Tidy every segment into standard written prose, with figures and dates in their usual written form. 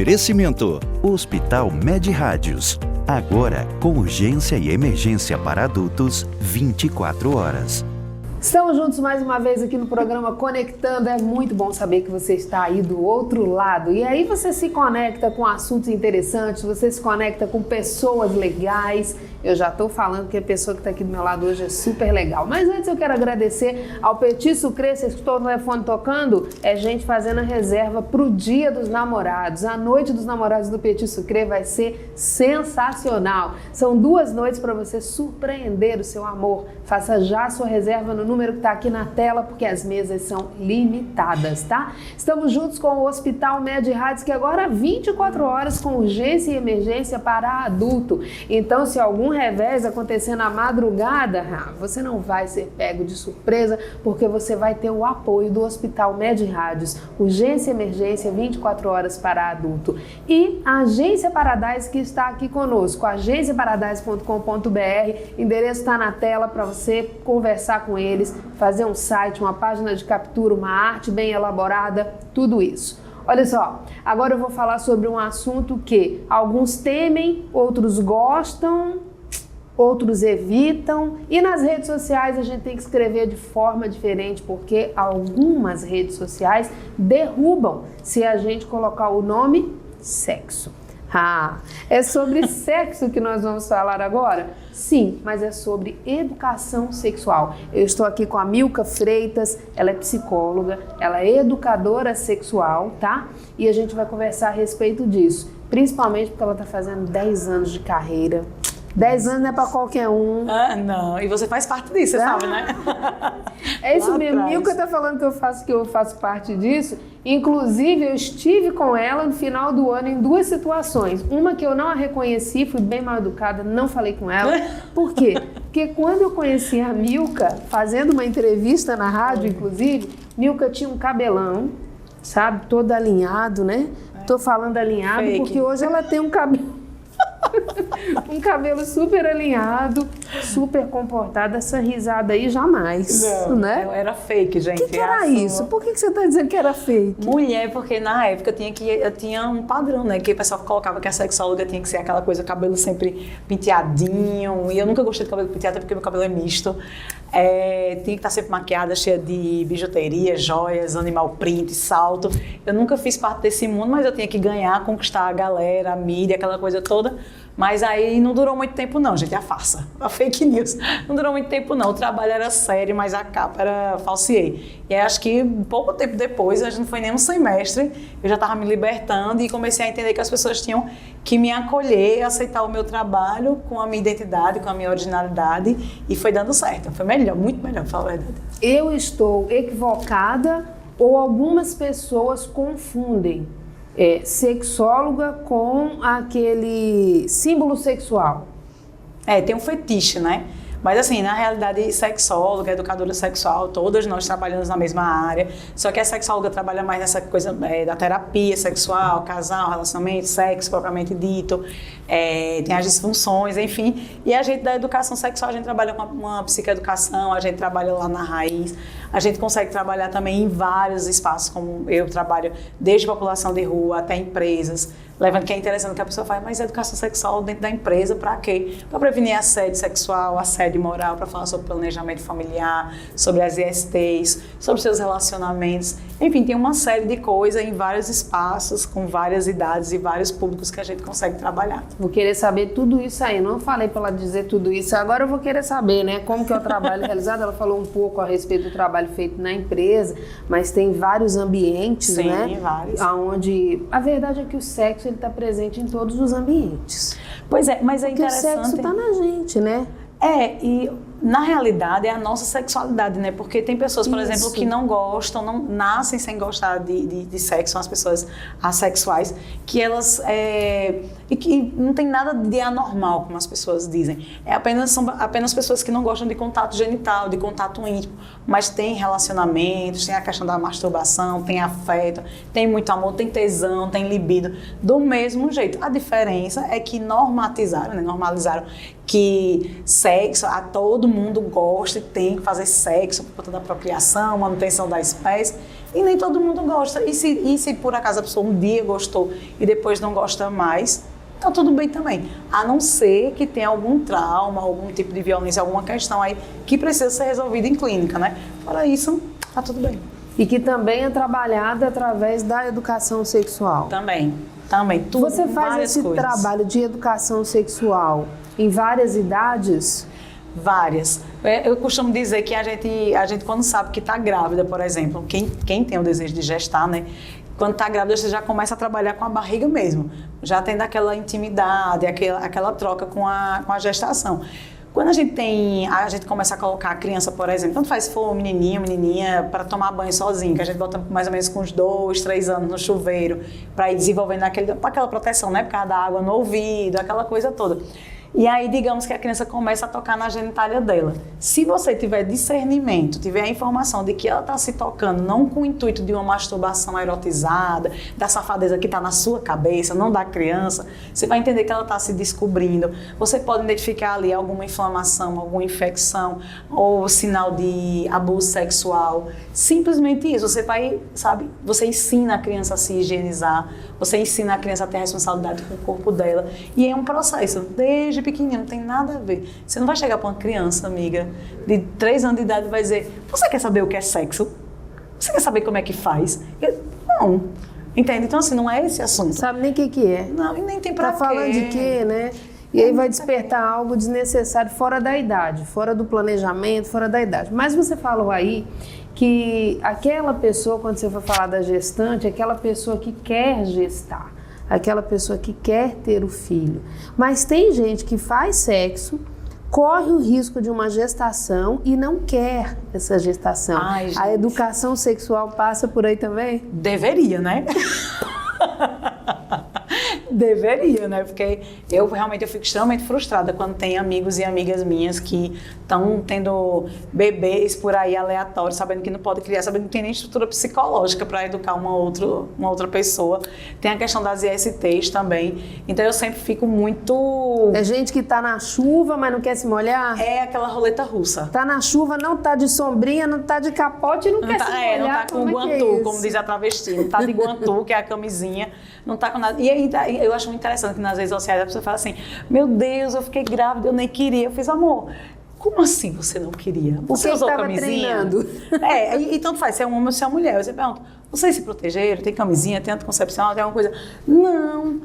Oferecimento: Hospital Med Rádios. Agora com urgência e emergência para adultos 24 horas. Estamos juntos mais uma vez aqui no programa Conectando. É muito bom saber que você está aí do outro lado. E aí você se conecta com assuntos interessantes, você se conecta com pessoas legais. Eu já estou falando que a pessoa que está aqui do meu lado hoje é super legal. Mas antes eu quero agradecer ao Petit Sucre. Você escutou o telefone tocando? É gente fazendo a reserva para o Dia dos Namorados. A noite dos namorados do Petit Sucre vai ser sensacional. São 2 noites para você surpreender o seu amor. Faça já a sua reserva no número que está aqui na tela, porque as mesas são limitadas, tá? Estamos juntos com o Hospital Med Rádios, que agora 24 horas com urgência e emergência para adulto. Então, se algum revés acontecer na madrugada, você não vai ser pego de surpresa, porque você vai ter o apoio do Hospital Med Rádios. Urgência e emergência 24 horas para adulto. E a Agência Paradise, que está aqui conosco, agenciaparadise.com.br, endereço está na tela para você conversar com eles, fazer um site, uma página de captura, uma arte bem elaborada, tudo isso. Olha só, agora eu vou falar sobre um assunto que alguns temem, outros gostam, outros evitam, e nas redes sociais a gente tem que escrever de forma diferente, porque algumas redes sociais derrubam se a gente colocar o nome sexo. É sobre sexo que nós vamos falar agora? Sim, mas é sobre educação sexual. Eu estou aqui com a Milka Freitas, ela é psicóloga, ela é educadora sexual, tá? E a gente vai conversar a respeito disso, principalmente porque ela está fazendo 10 anos de carreira. 10 anos não é para qualquer um. Não, e você faz parte disso, você sabe, né? É isso mesmo, Milka está falando que eu faço parte disso. Inclusive, eu estive com ela no final do ano em 2 situações. Uma que eu não a reconheci, fui bem mal educada, não falei com ela. Por quê? Porque quando eu conheci a Milka, fazendo uma entrevista na rádio, inclusive, Milka tinha um cabelão, sabe, todo alinhado, né? Tô falando alinhado fake, porque hoje ela tem um cabelo... um cabelo super alinhado, super comportado. Essa risada aí jamais, não, né? Eu era fake, gente. O que era isso? Por que você está dizendo que era fake? Mulher, porque na época eu tinha um padrão, né? Que o pessoal colocava que a sexóloga tinha que ser aquela coisa, cabelo sempre penteadinho. E eu nunca gostei de cabelo penteado porque meu cabelo é misto. Tinha que estar sempre maquiada, cheia de bijuteria, joias, animal print, salto. Eu nunca fiz parte desse mundo, mas eu tinha que ganhar, conquistar a galera, a mídia, aquela coisa toda. Mas aí não durou muito tempo não, gente, a farsa, a fake news. Não durou muito tempo não, o trabalho era sério, mas a capa era falsiei. E aí, acho que pouco tempo depois, a gente não foi nem um semestre, eu já estava me libertando e comecei a entender que as pessoas tinham que me acolher, aceitar o meu trabalho com a minha identidade, com a minha originalidade, e foi dando certo. Foi melhor, muito melhor, pra falar a verdade. Eu estou equivocada ou algumas pessoas confundem sexóloga com aquele símbolo sexual? Tem um fetiche, né? Mas assim, na realidade, sexóloga, educadora sexual, todas nós trabalhamos na mesma área, só que a sexóloga trabalha mais nessa coisa da terapia sexual, casal, relacionamento, sexo propriamente dito, tem as disfunções, enfim. E a gente da educação sexual, a gente trabalha com uma psicoeducação, a gente trabalha lá na raiz, a gente consegue trabalhar também em vários espaços, como eu trabalho desde população de rua até empresas, levando que é interessante que a pessoa faz, mas educação sexual dentro da empresa para quê? Para prevenir assédio sexual, assédio moral, para falar sobre planejamento familiar, sobre as ISTs, sobre seus relacionamentos. Enfim, tem uma série de coisas em vários espaços, com várias idades e vários públicos que a gente consegue trabalhar. Vou querer saber tudo isso aí. Não falei para ela dizer tudo isso. Agora eu vou querer saber, né? Como que é o trabalho realizado. Ela falou um pouco a respeito do trabalho feito na empresa, mas tem vários ambientes, sim, né? Sim, vários. Onde a verdade é que o sexo ele está presente em todos os ambientes. Pois é, mas é porque interessante. O sexo está na gente, né? E na realidade é a nossa sexualidade, né? Porque tem pessoas, por exemplo, que não gostam, não nascem sem gostar de sexo, são as pessoas assexuais, que elas e que não tem nada de anormal, como as pessoas dizem. São apenas pessoas que não gostam de contato genital, de contato íntimo, mas tem relacionamentos, tem a questão da masturbação, tem afeto, tem muito amor, tem tesão, tem libido, do mesmo jeito. A diferença é que normalizaram que sexo, todo mundo gosta e tem que fazer sexo por conta da procriação, manutenção da espécie. E nem todo mundo gosta. E se por acaso a pessoa um dia gostou e depois não gosta mais, tá tudo bem também. A não ser que tenha algum trauma, algum tipo de violência, alguma questão aí que precisa ser resolvida em clínica, né? Fora isso, tá tudo bem. E que também é trabalhada através da educação sexual. Também, tudo. Você faz esse trabalho de educação sexual em várias idades? Várias. Eu costumo dizer que a gente quando sabe que está grávida, por exemplo, quem tem o desejo de gestar, né? Quando está grávida, você já começa a trabalhar com a barriga mesmo. Já tem daquela intimidade, aquela troca com a gestação. Quando a gente começa a colocar a criança, por exemplo, tanto faz se for menininho, menininha, para tomar banho sozinho, que a gente bota mais ou menos com uns 2, 3 anos no chuveiro, para ir desenvolvendo aquela proteção, né? Por causa da água no ouvido, aquela coisa toda. E aí, digamos que a criança começa a tocar na genitália dela. Se você tiver discernimento, tiver a informação de que ela está se tocando, não com o intuito de uma masturbação erotizada, da safadeza que está na sua cabeça, não da criança, você vai entender que ela está se descobrindo. Você pode identificar ali alguma inflamação, alguma infecção, ou sinal de abuso sexual. Simplesmente isso. Você vai, sabe, você ensina a criança a se higienizar, você ensina a criança a ter responsabilidade com o corpo dela. E é um processo, desde pequenininho, não tem nada a ver. Você não vai chegar para uma criança, amiga, de 3 anos de idade e vai dizer, você quer saber o que é sexo? Você quer saber como é que faz? Não. Entende? Então, assim, não é esse assunto. Sabe nem o que é. Não, e nem tem pra quê. Tá falando de quê, né? E aí vai despertar algo desnecessário fora da idade, fora do planejamento, fora da idade. Mas você falou aí que aquela pessoa, quando você for falar da gestante, aquela pessoa que quer gestar, aquela pessoa que quer ter o filho. Mas tem gente que faz sexo, corre o risco de uma gestação e não quer essa gestação. Ai, a educação sexual passa por aí também? Deveria, né? Deveria, né? Porque eu fico extremamente frustrada quando tem amigos e amigas minhas que estão tendo bebês por aí aleatórios, sabendo que não pode criar, sabendo que não tem nem estrutura psicológica para educar uma outra pessoa. Tem a questão das ISTs também. Então eu sempre fico muito... É gente que tá na chuva, mas não quer se molhar? É aquela roleta russa. Tá na chuva, não tá de sombrinha, não tá de capote e não quer se molhar. Não tá com guantu, como diz a travesti. Não tá de guantu, que é a camisinha. Não tá com nada. E aí eu acho muito interessante que nas redes sociais a pessoa fala assim, meu Deus, eu fiquei grávida, eu nem queria. Eu fiz, amor, como assim você não queria? Você usou camisinha? Treinando. E tanto faz, se é um homem ou se é uma mulher. Você pergunta, vocês se protegeram? Tem camisinha, tem anticoncepcional, tem alguma coisa? Não.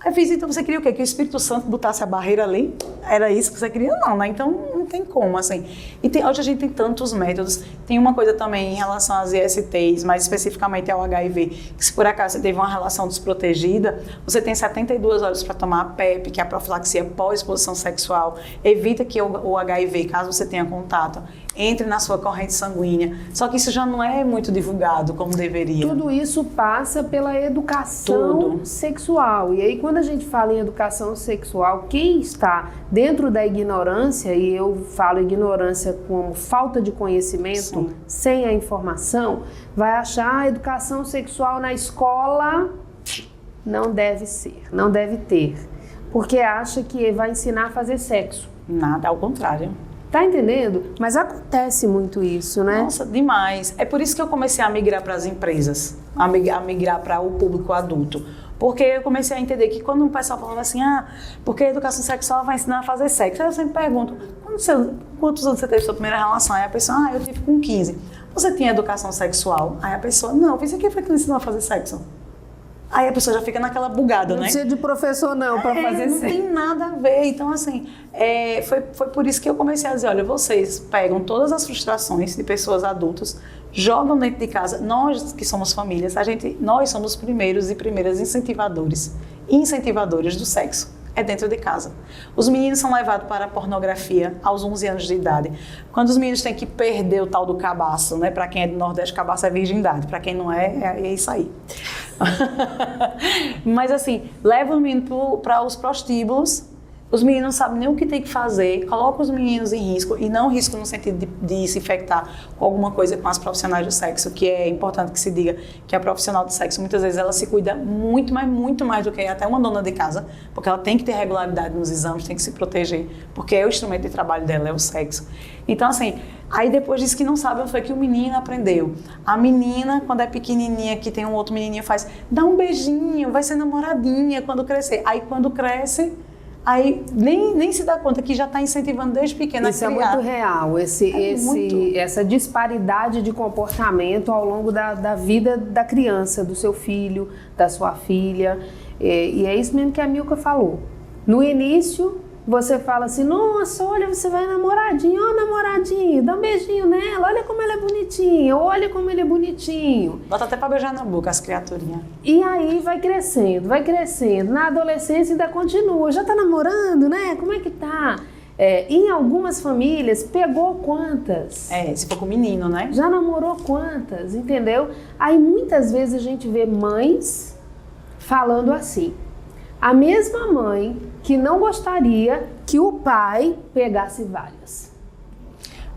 Aí eu fiz, então você queria o quê? Que o Espírito Santo botasse a barreira ali? Era isso que você queria? Não, né? Então não tem como, assim. E hoje a gente tem tantos métodos. Tem uma coisa também em relação às ISTs, mais especificamente ao HIV, que se por acaso você teve uma relação desprotegida, você tem 72 horas para tomar a PEP, que é a profilaxia pós-exposição sexual. Evita que o HIV, caso você tenha contato, entre na sua corrente sanguínea. Só que isso já não é muito divulgado como deveria. Tudo isso passa pela educação sexual. E aí, quando a gente fala em educação sexual, quem está dentro da ignorância, e eu falo ignorância como falta de conhecimento, sem a informação, vai achar a educação sexual na escola não deve ser, não deve ter. Porque acha que vai ensinar a fazer sexo. Nada, ao contrário. Tá entendendo? Mas acontece muito isso, né? Nossa, demais. É por isso que eu comecei a migrar para as empresas, a migrar para o público adulto. Porque eu comecei a entender que quando o pessoal falava assim, porque a educação sexual vai ensinar a fazer sexo, eu sempre pergunto, quantos anos você teve sua primeira relação? Aí a pessoa, eu tive com 15. Você tinha educação sexual? Aí a pessoa, não, fiz aqui foi que ensinou a fazer sexo. Aí a pessoa já fica naquela bugada, né? Não precisa de professor não para fazer sexo. Não tem nada a ver. Então, assim, foi por isso que eu comecei a dizer, olha, vocês pegam todas as frustrações de pessoas adultas, jogam dentro de casa. Nós que somos famílias, nós somos primeiros e primeiras incentivadores do sexo. É dentro de casa. Os meninos são levados para a pornografia aos 11 anos de idade. Quando os meninos têm que perder o tal do cabaço, né? Para quem é do Nordeste, cabaço é virgindade. Para quem não é isso aí. Mas assim, leva o menino para os prostíbulos Os meninos não sabem nem o que tem que fazer, coloca os meninos em risco, e não risco no sentido de se infectar com alguma coisa com as profissionais do sexo, que é importante que se diga que a profissional do sexo, muitas vezes, ela se cuida muito mais do que até uma dona de casa, porque ela tem que ter regularidade nos exames, tem que se proteger, porque é o instrumento de trabalho dela, é o sexo. Então, assim, aí depois disso que não sabe, foi que o menino aprendeu. A menina, quando é pequenininha, que tem um outro menininho, faz, dá um beijinho, vai ser namoradinha quando crescer. Aí, quando cresce... Aí nem se dá conta que já está incentivando desde pequena a criar. Isso é muito real, essa disparidade de comportamento ao longo da vida da criança, do seu filho, da sua filha. E é isso mesmo que a Milka falou. No início, você fala assim, nossa, olha, você vai namoradinho, ó namoradinho, dá um beijinho nela, olha como ela é bonitinha, olha como ele é bonitinho. Bota até pra beijar na boca as criaturinhas. E aí vai crescendo, na adolescência ainda continua, já tá namorando, né? Como é que tá? Em algumas famílias, pegou quantas? Se for com menino, né? Já namorou quantas, entendeu? Aí muitas vezes a gente vê mães falando assim, a mesma mãe que não gostaria que o pai pegasse várias.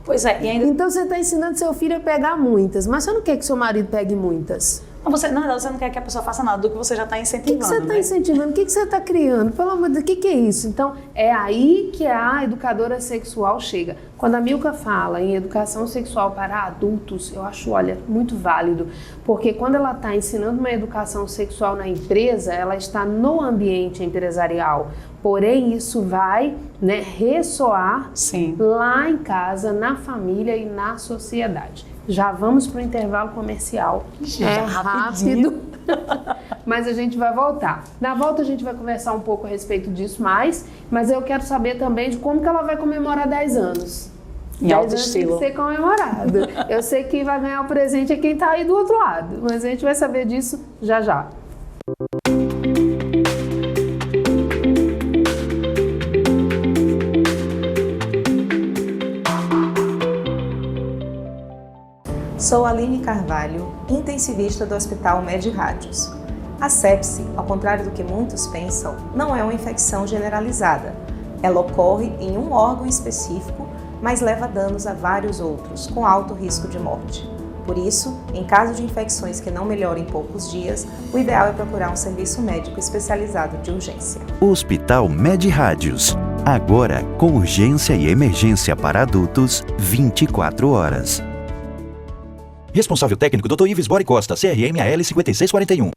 Pois é, e ainda... Então você está ensinando seu filho a pegar muitas, mas você não quer que seu marido pegue muitas? Você não quer que a pessoa faça nada do que você já está incentivando. O que você está incentivando? O que você está criando? Pelo amor de Deus, o que é isso? Então, é aí que a educadora sexual chega. Quando a Milka fala em educação sexual para adultos, eu acho, olha, muito válido. Porque quando ela está ensinando uma educação sexual na empresa, ela está no ambiente empresarial. Porém, isso vai, né, ressoar Sim. lá em casa, na família e na sociedade. Já vamos para o intervalo comercial. Já, rápido, mas a gente vai voltar. Na volta a gente vai conversar um pouco a respeito disso mais, mas eu quero saber também de como que ela vai comemorar 10 anos. Em alto estilo. Tem que ser comemorado. Eu sei que quem vai ganhar o presente é quem está aí do outro lado, mas a gente vai saber disso já já. Sou Aline Carvalho, intensivista do Hospital Med Rádios. A sepse, ao contrário do que muitos pensam, não é uma infecção generalizada. Ela ocorre em um órgão específico, mas leva danos a vários outros, com alto risco de morte. Por isso, em caso de infecções que não melhoram em poucos dias, o ideal é procurar um serviço médico especializado de urgência. Hospital Med Rádios. Agora com urgência e emergência para adultos, 24 horas. Responsável técnico Dr. Ives Bori Costa, CRM AL 5641.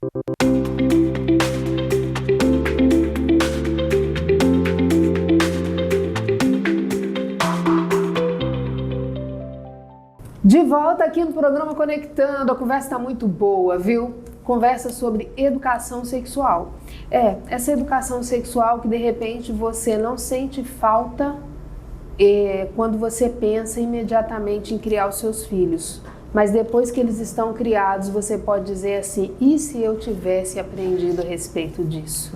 De volta aqui no programa Conectando, a conversa está muito boa, viu? Conversa sobre educação sexual. Essa educação sexual que de repente você não sente falta quando você pensa imediatamente em criar os seus filhos. Mas depois que eles estão criados, você pode dizer assim, e se eu tivesse aprendido a respeito disso?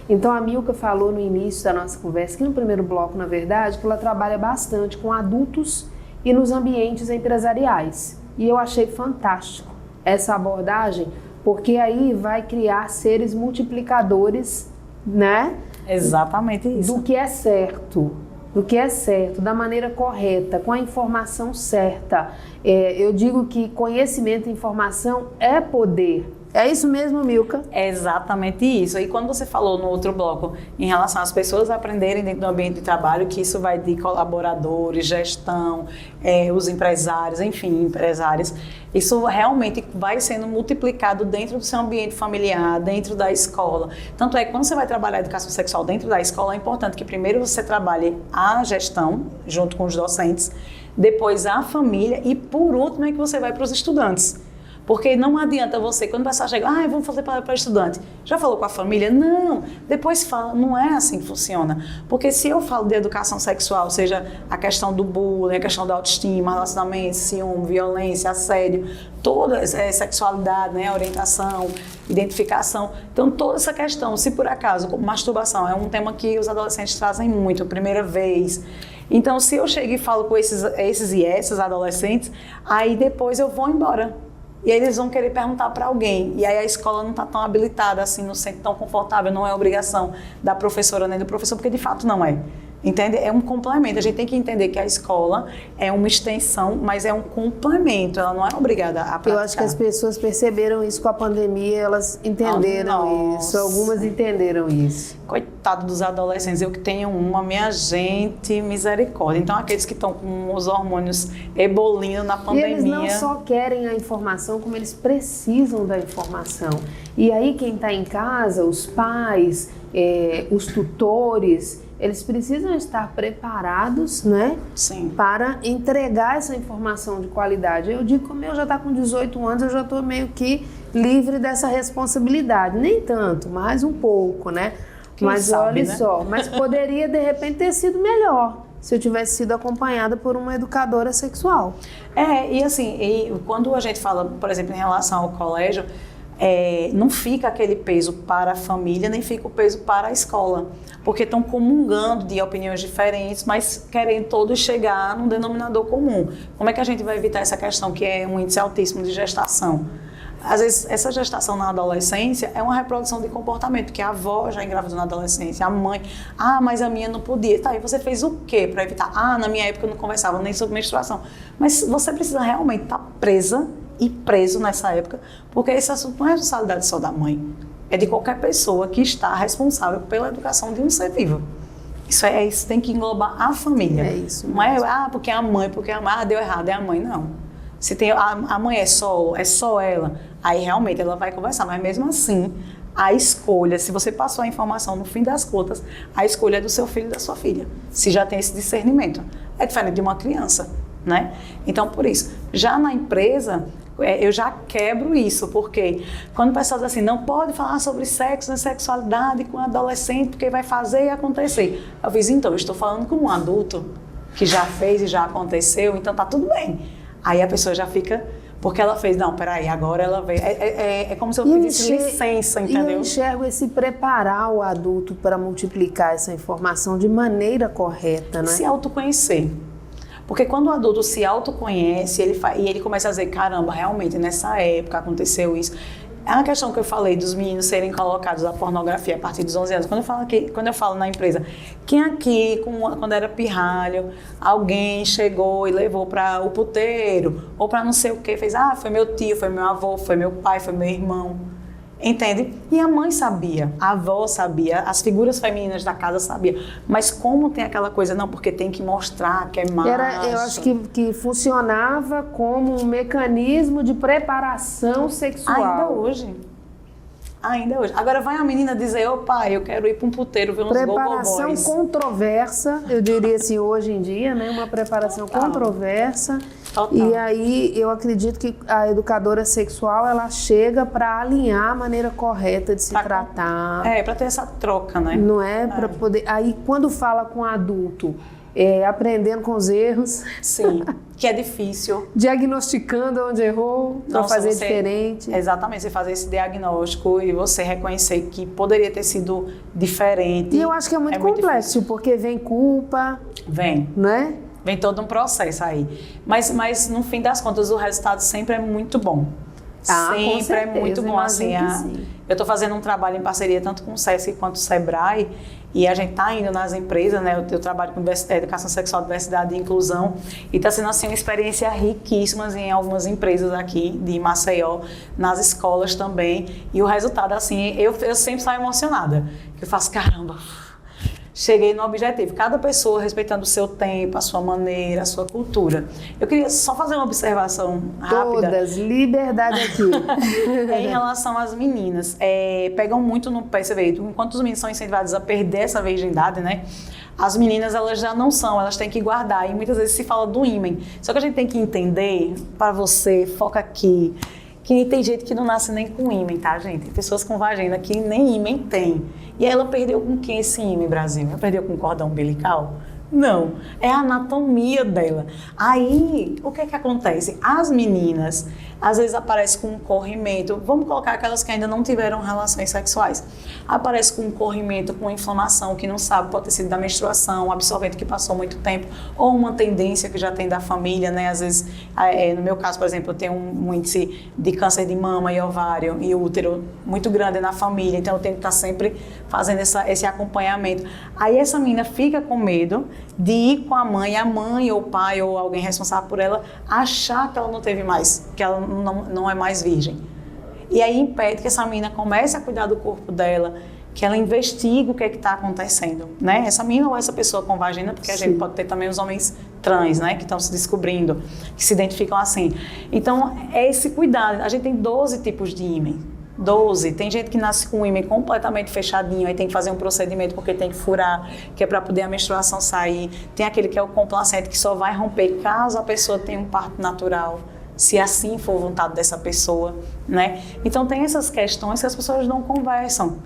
Então a Milka falou no início da nossa conversa, que no primeiro bloco, na verdade, que ela trabalha bastante com adultos e nos ambientes empresariais. E eu achei fantástico essa abordagem, porque aí vai criar seres multiplicadores, né? Exatamente isso. Do que é certo, da maneira correta, com a informação certa. Eu digo que conhecimento e informação é poder. É isso mesmo, Milka? É exatamente isso. E quando você falou no outro bloco em relação às pessoas aprenderem dentro do ambiente de trabalho, que isso vai de colaboradores, gestão, os empresários, enfim, empresários, isso realmente vai sendo multiplicado dentro do seu ambiente familiar, dentro da escola. Tanto é que quando você vai trabalhar a educação sexual dentro da escola, é importante que primeiro você trabalhe a gestão, junto com os docentes, depois a família e, por último, é que você vai para os estudantes. Porque não adianta você, quando o pessoal chega, vamos fazer para estudante. Já falou com a família? Não. Depois fala, não é assim que funciona. Porque se eu falo de educação sexual, seja a questão do bullying, a questão da autoestima, relacionamento, ciúme, violência, assédio, toda sexualidade, né, orientação, identificação. Então, toda essa questão, se por acaso, masturbação é um tema que os adolescentes trazem muito, primeira vez. Então, se eu chego e falo com esses e essas adolescentes, aí depois eu vou embora. E aí eles vão querer perguntar para alguém. E aí a escola não está tão habilitada, assim, não se sente tão confortável, não é obrigação da professora nem do professor, porque de fato não é. Entende? É um complemento. A gente tem que entender que a escola é uma extensão, mas é um complemento. Ela não é obrigada a praticar. Eu acho que as pessoas perceberam isso com a pandemia, elas entenderam isso. Algumas entenderam isso. Coitado dos adolescentes, eu que tenho uma, minha gente, misericórdia. Então, aqueles que estão com os hormônios ebolindo na pandemia. E eles não só querem a informação, como eles precisam da informação. E aí, quem está em casa, os pais, os tutores, eles precisam estar preparados, né? Sim. Para entregar essa informação de qualidade. Eu digo que o meu já está com 18 anos, eu já estou meio que livre dessa responsabilidade. Nem tanto, mas um pouco, né? Mas sabe, olha né? só, mas poderia de repente ter sido melhor se eu tivesse sido acompanhada por uma educadora sexual. E assim, quando a gente fala, por exemplo, em relação ao colégio, não fica aquele peso para a família, nem fica o peso para a escola, porque estão comungando de opiniões diferentes, mas querem todos chegar num denominador comum. Como é que a gente vai evitar essa questão que é um índice altíssimo de gestação? Às vezes, essa gestação na adolescência é uma reprodução de comportamento, porque a avó já engravidou na adolescência, a mãe, mas a minha não podia. Tá, e você fez o quê para evitar? Na minha época eu não conversava nem sobre menstruação. Mas você precisa realmente estar presa e preso nessa época, porque esse assunto não é responsabilidade só da mãe, é de qualquer pessoa que está responsável pela educação de um ser vivo. Isso tem que englobar a família. É isso. Não é, porque a mãe, deu errado, é a mãe, não. Se tem, a mãe é só ela, aí realmente ela vai conversar, mas mesmo assim, a escolha, se você passou a informação no fim das contas, a escolha é do seu filho e da sua filha, se já tem esse discernimento. É diferente de uma criança, né? Então, por isso, já na empresa, eu já quebro isso, porque quando o pessoal diz assim, não pode falar sobre sexo e sexualidade com adolescente, porque vai fazer e acontecer. Eu fiz, então, eu estou falando com um adulto que já fez e já aconteceu, então tá tudo bem. Aí a pessoa já fica, porque ela fez, não, peraí, agora ela veio. É como se eu pedisse licença, entendeu? E eu enxergo esse preparar o adulto para multiplicar essa informação de maneira correta, né? Se autoconhecer. Porque quando o adulto se autoconhece, ele começa a dizer, caramba, realmente, nessa época aconteceu isso. É uma questão que eu falei dos meninos serem colocados à pornografia a partir dos 11 anos. Quando eu falo na empresa, quem aqui, quando era pirralho, alguém chegou e levou para o puteiro, ou para não sei o quê, fez, foi meu tio, foi meu avô, foi meu pai, foi meu irmão. Entende? E a mãe sabia, a avó sabia, as figuras femininas da casa sabiam. Mas como tem aquela coisa, não, porque tem que mostrar que é macho. Eu acho que funcionava como um mecanismo de preparação sexual. Ainda hoje. Agora vai a menina dizer, pai, eu quero ir para um puteiro ver uns preparação gogoboys. Controversa, eu diria assim, hoje em dia, né? Uma preparação controversa. Total. E aí eu acredito que a educadora sexual, ela chega para alinhar a maneira correta de se tratar. Para ter essa troca, né? Não é? Para poder... Aí quando fala com adulto, aprendendo com os erros. Sim, que é difícil. Diagnosticando onde errou, para fazer diferente. Exatamente, você fazer esse diagnóstico e você reconhecer que poderia ter sido diferente. E eu acho que é muito complexo, difícil. Porque vem culpa. Vem. Né? Vem todo um processo aí. Mas no fim das contas, o resultado sempre é muito bom. Sempre é muito bom. Assim, eu estou fazendo um trabalho em parceria tanto com o SESC quanto o SEBRAE, e a gente está indo nas empresas, né? Eu trabalho com educação sexual, diversidade e inclusão, e está sendo assim uma experiência riquíssima em algumas empresas aqui de Maceió, nas escolas também, e o resultado, assim, eu sempre saio emocionada, que eu faço, caramba, cheguei no objetivo, cada pessoa respeitando o seu tempo, a sua maneira, a sua cultura. Eu queria só fazer uma observação rápida. Todas, liberdade aqui. Em relação às meninas, pegam muito no pé, você vê, enquanto os meninos são incentivados a perder essa virgindade, né? As meninas, elas já não são, elas têm que guardar, e muitas vezes se fala do ímen. Só que a gente tem que entender, para você, foca aqui, que tem gente que não nasce nem com ímen, tá, gente? Tem pessoas com vagina que nem ímen tem. E ela perdeu com quem esse ímen, Brasil? Ela perdeu com cordão umbilical? Não. É a anatomia dela. Aí, o que é que acontece? As meninas, Às vezes aparece com um corrimento, vamos colocar aquelas que ainda não tiveram relações sexuais. Aparece com um corrimento, com inflamação, que não sabe, pode ter sido da menstruação, um absorvente que passou muito tempo, ou uma tendência que já tem da família, né? Às vezes, no meu caso, por exemplo, eu tenho um índice de câncer de mama e ovário e útero muito grande na família, então eu tenho que estar sempre fazendo esse acompanhamento. Aí essa menina fica com medo de ir com a mãe ou o pai ou alguém responsável por ela, achar que ela não teve mais, que ela não é mais virgem. E aí impede que essa menina comece a cuidar do corpo dela, que ela investigue o que é que está acontecendo, né? Essa menina ou essa pessoa com vagina, porque a gente pode ter também os homens trans, né? Que estão se descobrindo, que se identificam assim. Então, é esse cuidado. A gente tem 12 tipos de ímen. 12. Tem gente que nasce com o ímen completamente fechadinho, aí tem que fazer um procedimento porque tem que furar, que é para poder a menstruação sair. Tem aquele que é o complacente, que só vai romper caso a pessoa tenha um parto natural, se assim for vontade dessa pessoa, né? Então tem essas questões que as pessoas não conversam.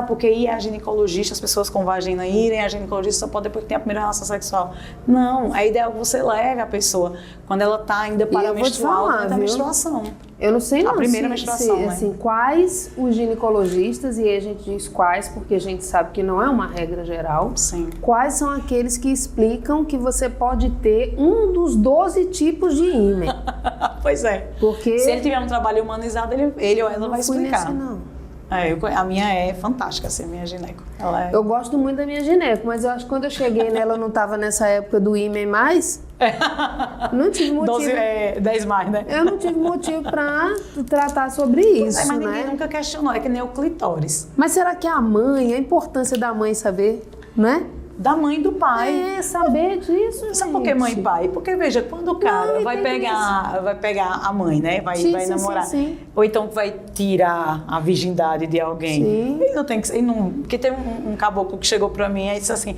Porque ir a ginecologista, as pessoas com vagina irem a ginecologista só pode depois que tem a primeira relação sexual. Não, a ideia é que você leve a pessoa quando ela está ainda para menstrual, durante a menstruação. Eu não sei não, a primeira menstruação, né? Assim, quais os ginecologistas, e aí a gente diz quais, porque a gente sabe que não é uma regra geral. Sim. Quais são aqueles que explicam que você pode ter um dos 12 tipos de ímen? Pois é. Porque se ele tiver um trabalho humanizado, ele ou ela vai explicar. Nesse, não. A minha é fantástica, assim, a minha gineco. Eu gosto muito da minha gineco, mas eu acho que quando eu cheguei nela, eu não estava nessa época do ímen mais. Não tive motivo. 10 mais, né? Eu não tive motivo para tratar sobre isso, mas né? ninguém nunca questionou, é que nem o clitóris. Mas será que a importância da mãe saber, né? Da mãe e do pai. Saber disso, Sabe por que mãe e pai? Porque, veja, quando o cara vai pegar a mãe, né? Vai namorar. Sim. Ou então vai tirar a virgindade de alguém. Sim. Ele não tem que... Porque tem um caboclo que chegou pra mim e disse assim,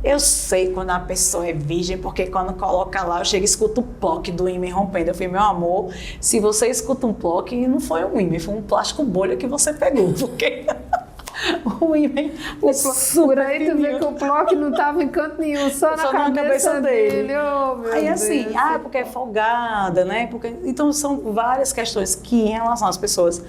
eu sei quando a pessoa é virgem, porque quando coloca lá, eu chego e escuto o ploque do ímen rompendo. Eu falei, meu amor, se você escuta um ploque, não foi um ímen, foi um plástico bolha que você pegou, porque... O ímen por aí tu vê que o ploque não estava em canto nenhum, só na cabeça dele. Oh, meu aí Deus. Assim, porque é folgada, né? Então são várias questões que, em relação às pessoas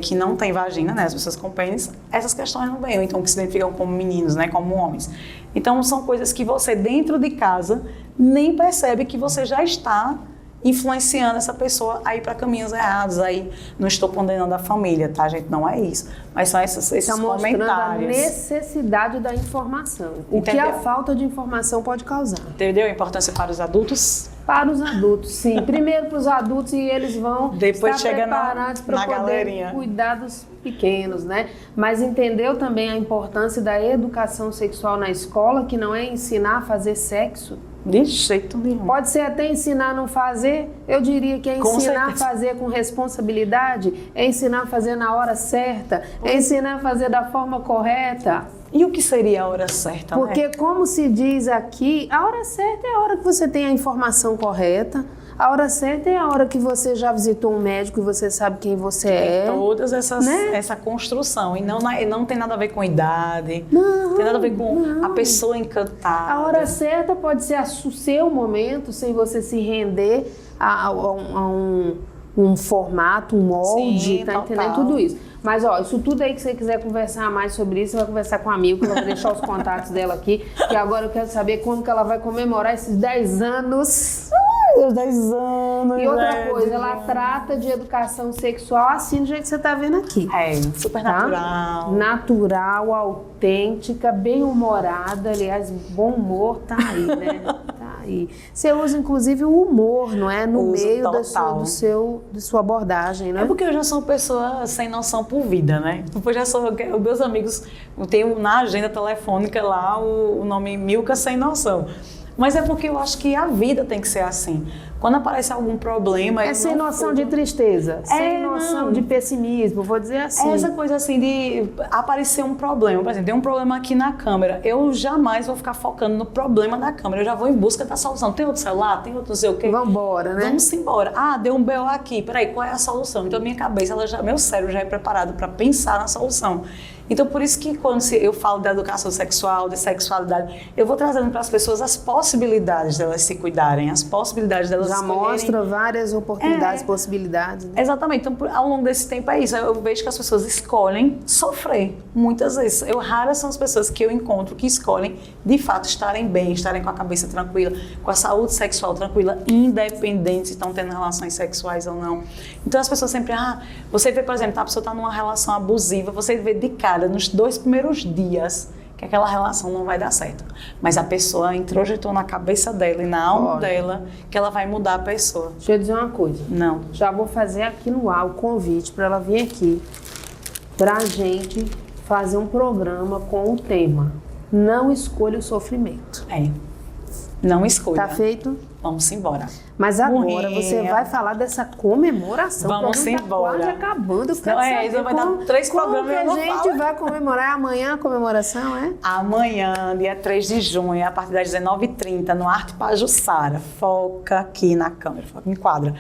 que não têm vagina, né? As pessoas com pênis, essas questões não vêm, ou então que se identificam como meninos, né? Como homens. Então são coisas que você, dentro de casa, nem percebe que você já está influenciando essa pessoa a ir para caminhos errados. Aí não estou condenando a família, tá, gente? Não é isso. Mas são esses comentários. A necessidade da informação. O que a falta de informação pode causar. Entendeu a importância para os adultos? Para os adultos, sim. Primeiro para os adultos e eles vão depois estar preparados para poder cuidar dos pequenos, né? Mas entendeu também a importância da educação sexual na escola, que não é ensinar a fazer sexo? De jeito nenhum. Pode ser até ensinar a não fazer. Eu diria que é ensinar a fazer com responsabilidade, é ensinar a fazer na hora certa, é ensinar a fazer da forma correta. E o que seria a hora certa, Porque, né? como se diz aqui, a hora certa é a hora que você tem a informação correta. A hora certa é a hora que você já visitou um médico e você sabe quem você é. Todas essa construção. E não tem nada a ver com idade. Não tem nada a ver com a pessoa encantada. A hora certa pode ser o seu momento, sem você se render a um formato, um molde, tá entendendo tudo isso. Mas, isso tudo aí que você quiser conversar mais sobre isso, você vai conversar com a Mil, que eu vou deixar os contatos dela aqui, que agora eu quero saber como que ela vai comemorar esses 10 anos. Os 10 anos. E outra coisa, ela trata de educação sexual assim do jeito que você tá vendo aqui. Super natural. Natural, autêntica, bem-humorada. Aliás, bom humor tá aí, né? Tá aí. Você usa, inclusive, o humor, não é? No meio de sua abordagem, né? É porque eu já sou uma pessoa sem noção por vida, né? Eu já sou, os meus amigos, eu tenho na agenda telefônica lá o nome Milka Sem Noção. Mas é porque eu acho que a vida tem que ser assim. Quando aparece algum problema... É sem noção de tristeza, sem noção de pessimismo, vou dizer assim. É essa coisa assim de aparecer um problema. Por exemplo, tem um problema aqui na câmera. Eu jamais vou ficar focando no problema da câmera. Eu já vou em busca da solução. Tem outro celular? Tem outro não sei o quê? Vamos embora, né? Vamos embora. Deu um BO aqui. Peraí, qual é a solução? Então, minha cabeça, meu cérebro já é preparado para pensar na solução. Então, por isso que quando eu falo da educação sexual, de sexualidade, eu vou trazendo para as pessoas as possibilidades delas se cuidarem, as possibilidades delas Já mostra várias oportunidades, possibilidades. Né? Exatamente. Então, ao longo desse tempo é isso. Eu vejo que as pessoas escolhem sofrer. Muitas vezes. Raras são as pessoas que eu encontro que escolhem, de fato, estarem bem, estarem com a cabeça tranquila, com a saúde sexual tranquila, independente se estão tendo relações sexuais ou não. Então, as pessoas sempre... você vê, por exemplo, a pessoa está numa relação abusiva, você vê de cara, nos 2 primeiros dias, que aquela relação não vai dar certo. Mas a pessoa introjetou na cabeça dela e na alma dela que ela vai mudar a pessoa. Deixa eu dizer uma coisa. Não. Já vou fazer aqui no ar o convite para ela vir aqui pra gente fazer um programa com o tema Não Escolha o Sofrimento. Não escolha. Tá feito? Vamos embora. Mas agora você vai falar dessa comemoração. Vamos embora. Tá quase acabando. Eu quero Não, saber isso vai dar 3 programas e eu como não que a gente falo. vai comemorar amanhã a comemoração, é? Amanhã, dia 3 de junho, a partir das 19h30, no Arte Pajuçara. Foca aqui na câmera, foca, enquadra.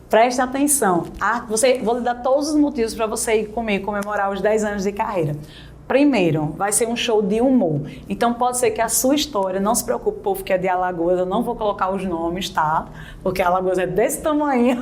Preste atenção. Vou lhe dar todos os motivos para você ir comigo comemorar os 10 anos de carreira. Primeiro, vai ser um show de humor. Então, pode ser que a sua história, não se preocupe, povo que é de Alagoas, eu não vou colocar os nomes, tá? Porque Alagoas é desse tamanho.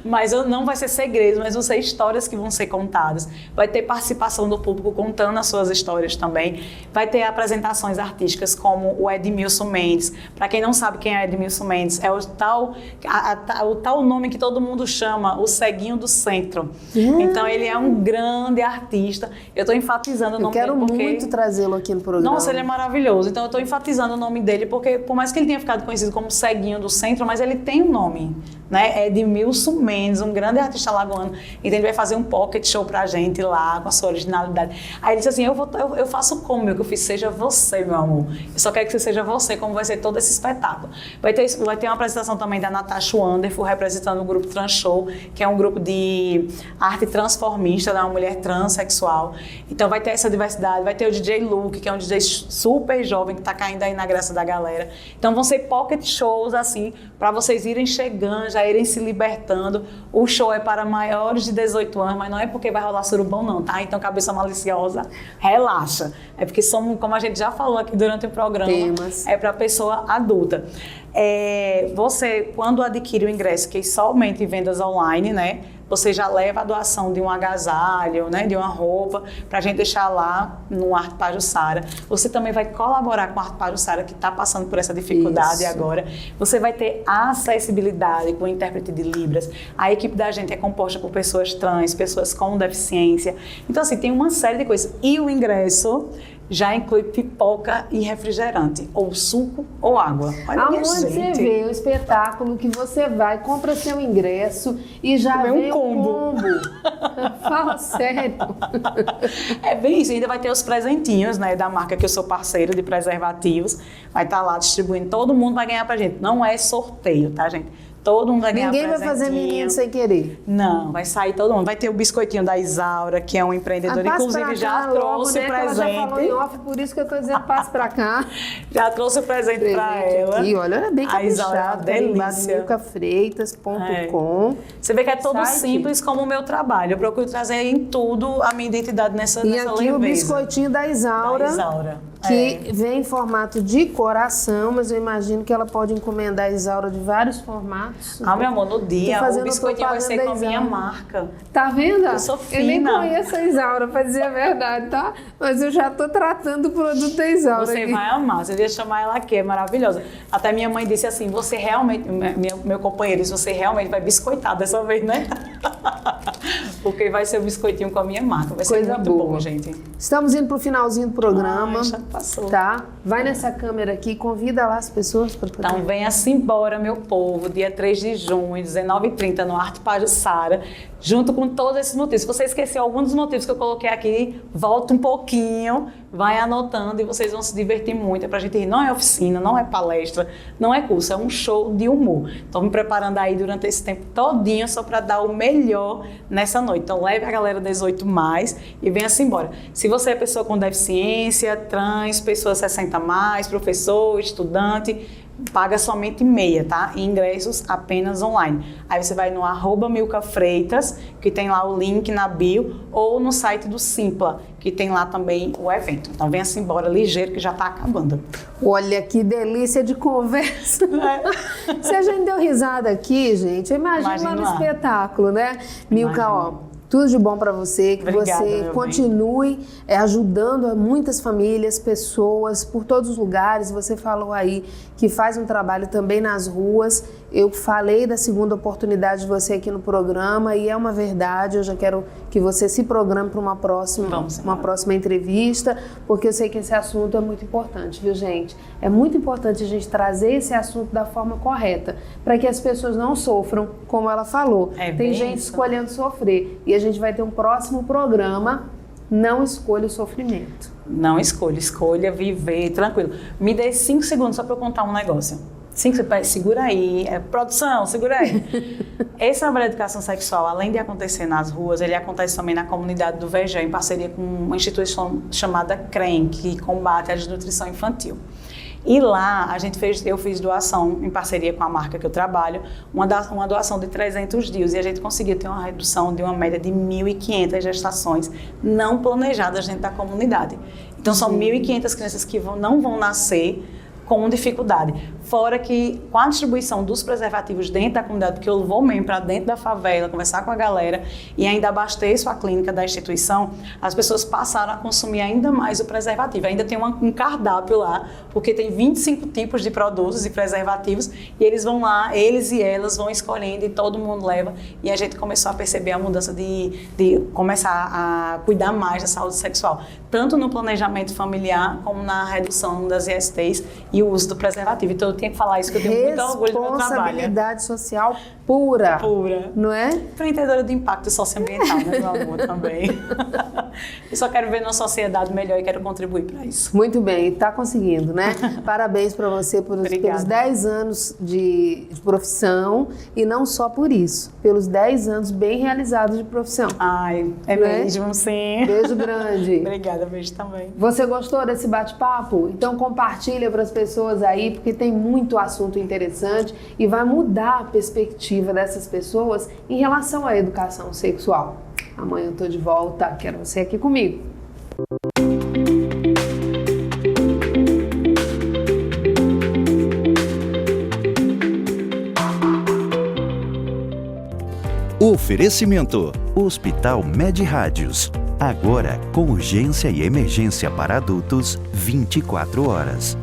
Mas não vai ser segredo, mas vão ser histórias que vão ser contadas. Vai ter participação do público contando as suas histórias também. Vai ter apresentações artísticas como o Edmilson Mendes. Para quem não sabe quem é Edmilson Mendes, é o tal nome que todo mundo chama, o ceguinho do centro. Então, ele é um grande artista. Eu estou enfatizando o nome dele porque... Eu quero muito trazê-lo aqui no programa. Nossa, ele é maravilhoso. Então, eu estou enfatizando o nome dele porque, por mais que ele tenha ficado conhecido como Ceguinho do Centro, mas ele tem um nome, né? Edmilson Mendes, um grande artista alagoano. Então, ele vai fazer um pocket show pra gente lá, com a sua originalidade. Aí ele disse assim, eu faço como, meu, que eu fiz, seja você, meu amor. Eu só quero que você seja você, como vai ser todo esse espetáculo. Vai ter uma apresentação também da Natasha Wanderful, representando o grupo Trans Show, que é um grupo de arte transformista, né? Uma mulher transexual. Então vai ter essa diversidade, vai ter o DJ Luke, que é um DJ super jovem, que está caindo aí na graça da galera. Então vão ser pocket shows, assim, para vocês irem chegando, já irem se libertando. O show é para maiores de 18 anos, mas não é porque vai rolar surubão não, tá? Então cabeça maliciosa, relaxa. É porque somos, como a gente já falou aqui durante o programa, é para pessoa adulta. Você, quando adquire o ingresso, que é somente em vendas online, né? Você já leva a doação de um agasalho, né, de uma roupa, para a gente deixar lá no Arte Pajuçara. Você também vai colaborar com a Arte Pajuçara, que está passando por essa dificuldade agora. Você vai ter acessibilidade com o intérprete de Libras. A equipe da gente é composta por pessoas trans, pessoas com deficiência. Então, assim, tem uma série de coisas. E o ingresso já inclui pipoca e refrigerante, ou suco ou água. Aonde você vê o espetáculo que você vai, compra seu ingresso e já vem um combo. Fala sério. É bem isso, ainda vai ter os presentinhos, né, da marca que eu sou parceira de preservativos. Vai estar lá distribuindo, todo mundo vai ganhar pra gente. Não é sorteio, tá, gente? Todo mundo vai ganhar presentinho. Ninguém vai fazer menino sem querer. Não, vai sair todo mundo. Vai ter o biscoitinho da Isaura, que é um empreendedor, inclusive já trouxe o presente. Ela já falou em off, por isso que eu tô dizendo, passe pra cá. Já trouxe o presente pra ela. Aqui, olha, ela é bem caprichada. A Isaura é uma delícia. milkafreitas.com. Você vê que é todo simples como o meu trabalho. Eu procuro trazer em tudo a minha identidade nessa leveza. E aqui o biscoitinho da Isaura. Que vem em formato de coração, mas eu imagino que ela pode encomendar a Isaura de vários formatos. Meu amor, no dia o biscoitinho vai ser com a minha marca. Tá vendo? Eu sou fina. Eu nem conheço a Isaura, pra dizer a verdade, tá? Mas eu já tô tratando o produto da Isaura. Você vai amar, você devia chamar ela aqui, é maravilhosa. Até minha mãe disse assim, você realmente, meu companheiro disse, você realmente vai biscoitar dessa vez, né? Porque vai ser o biscoitinho com a minha marca, vai ser muito bom, gente. Estamos indo pro finalzinho do programa. Já passou. Tá? Vai nessa câmera aqui, convida lá as pessoas para poder... Então venha-se embora, meu povo, dia 3 de junho, 19h30, no Arte Pajuçara, junto com todos esses motivos. Se você esqueceu algum dos motivos que eu coloquei aqui, volta um pouquinho, vai anotando e vocês vão se divertir muito. É pra gente rir. Não é oficina, não é palestra, não é curso, é um show de humor. Estou me preparando aí durante esse tempo todinho só para dar o melhor nessa noite. Então leve a galera 18+, e venha-se embora. Se você é pessoa com deficiência, trans, pessoa 60+, professor, estudante, paga somente meia, tá? E ingressos apenas online. Aí você vai no @milcafreitas, que tem lá o link na bio, ou no site do Simpla, que tem lá também o evento. Então venha-se embora ligeiro que já tá acabando. Olha que delícia de conversa. Se a gente deu risada aqui, gente, imagina lá no espetáculo, né? Milka, ó, tudo de bom para você, que Obrigada, você continue ajudando muitas famílias, pessoas, por todos os lugares. Você falou aí que faz um trabalho também nas ruas. Eu falei da segunda oportunidade de você aqui no programa e é uma verdade. Eu já quero que você se programe para uma próxima entrevista, porque eu sei que esse assunto é muito importante, viu, gente? É muito importante a gente trazer esse assunto da forma correta, para que as pessoas não sofram, como ela falou. Tem gente escolhendo sofrer e a gente vai ter um próximo programa. Não escolha o sofrimento. Não escolha, escolha viver tranquilo. Me dê 5 segundos só para eu contar um negócio. 5 segundos, segura aí, produção, segura aí. Esse trabalho de educação sexual, além de acontecer nas ruas, ele acontece também na comunidade do VG, em parceria com uma instituição chamada CREM, que combate a desnutrição infantil. E lá eu fiz doação, em parceria com a marca que eu trabalho, uma doação de 300 dias, e a gente conseguiu ter uma redução de uma média de 1.500 gestações não planejadas dentro da comunidade. Então são 1.500 crianças que não vão nascer com dificuldade. Fora que, com a distribuição dos preservativos dentro da comunidade, porque eu vou mesmo para dentro da favela, conversar com a galera e ainda abasteço a clínica da instituição, as pessoas passaram a consumir ainda mais o preservativo. Ainda tem um cardápio lá, porque tem 25 tipos de produtos e preservativos, e eles vão lá, eles e elas vão escolhendo e todo mundo leva. E a gente começou a perceber a mudança de começar a cuidar mais da saúde sexual, tanto no planejamento familiar, como na redução das ISTs e o uso do preservativo. Então eu tinha que falar isso, que eu tenho muito orgulho do meu trabalho. Responsabilidade social pura. Pura. Não é? Empreendedora de impacto socioambiental, né, meu amor, também. Eu só quero ver uma sociedade melhor e quero contribuir para isso. Muito bem, está conseguindo, né? Parabéns para você pelos 10 anos de profissão e não só por isso, pelos 10 anos bem realizados de profissão. Ai, é mesmo, sim. Beijo grande. Obrigada, beijo também. Você gostou desse bate-papo? Então compartilha para as pessoas aí, porque tem muito assunto interessante e vai mudar a perspectiva dessas pessoas em relação à educação sexual. Amanhã eu tô de volta, quero você aqui comigo. Oferecimento: Hospital Med Rádios. Agora com urgência e emergência para adultos 24 horas.